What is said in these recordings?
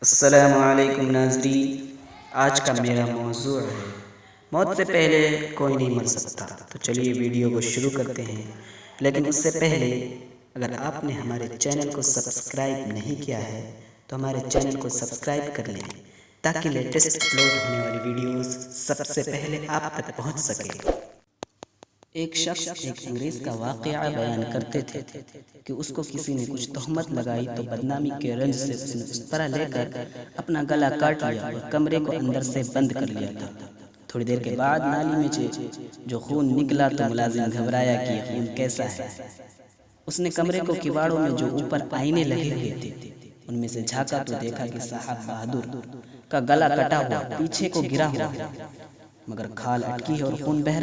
السلام علیکم ناظرین، آج کا میرا موضوع ہے موت سے پہلے کوئی نہیں مر سکتا۔ تو چلیے ویڈیو کو شروع کرتے ہیں، لیکن اس سے پہلے اگر آپ نے ہمارے چینل کو سبسکرائب نہیں کیا ہے تو ہمارے چینل کو سبسکرائب کر لیں تاکہ لیٹسٹ اپلوڈ ہونے والی ویڈیوز سب سے پہلے آپ تک پہنچ سکے۔ ایک شخص ایک انگریز کا واقعہ بیان کرتے تھے کہ اس کو کسی نے کچھ تہمت لگائی تو بدنامی کے رنج سے اس نے اس طرح لے کر اپنا گلا کاٹ لیا اور کمرے کو اندر سے بند کر لیا تھا۔ تھوڑی دیر کے بعد نالی میں جو خون نکلا تو ملازم گھبرایا کہ یہ خون کیسا ہے۔ اس نے کمرے کو کواڑوں میں جو اوپر آئینے لگے ہوئے تھے ان میں سے جھانکا تو دیکھا کہ صاحب بہادر کا گلا کٹا ہوا پیچھے کو گرا ہوا ہے، مگر کھال اٹکی ہے اور خون بہہ۔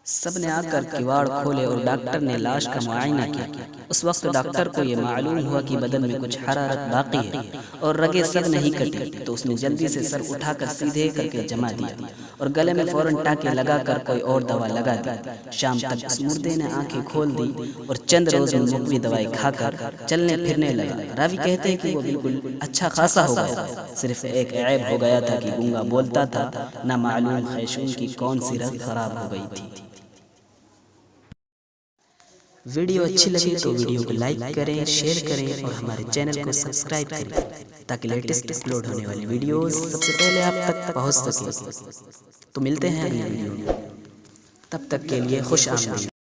سب نے آ کر کواڑ کھولے اور ڈاکٹر نے لاش کا معائنہ کیا۔ اس وقت ڈاکٹر کو یہ معلوم ہوا کہ بدن میں کچھ حرارت باقی ہے اور رگیں سب نہیں کٹی، تو اس نے جلدی سے سر اٹھا کر سیدھے کر کے جما دیا اور گلے میں فوراً ٹانکے لگا کر کوئی اور دوا لگا دی۔ شام تک اس مردے نے آنکھیں کھول دی اور چند روز میں مقوی دوائی کھا کر چلنے پھرنے لگا۔ راوی کہتے ہیں کہ وہ بالکل اچھا خاصا ہو گیا، صرف ایک عیب ہو گیا تھا کہ گونگا بولتا تھا، نہ معلوم خیشوم کی کون سی رگ خراب ہو گئی تھی۔ ویڈیو اچھی لگی تو ویڈیو کو لائک کریں، شیئر کریں اور ہمارے چینل کو سبسکرائب کریں تاکہ لیٹسٹ اپلوڈ ہونے والی ویڈیوز سب سے پہلے آپ تک پہنچ سکیں۔ تو ملتے ہیں اگلی ویڈیو میں، تب تک کے لیے خوش آمدید۔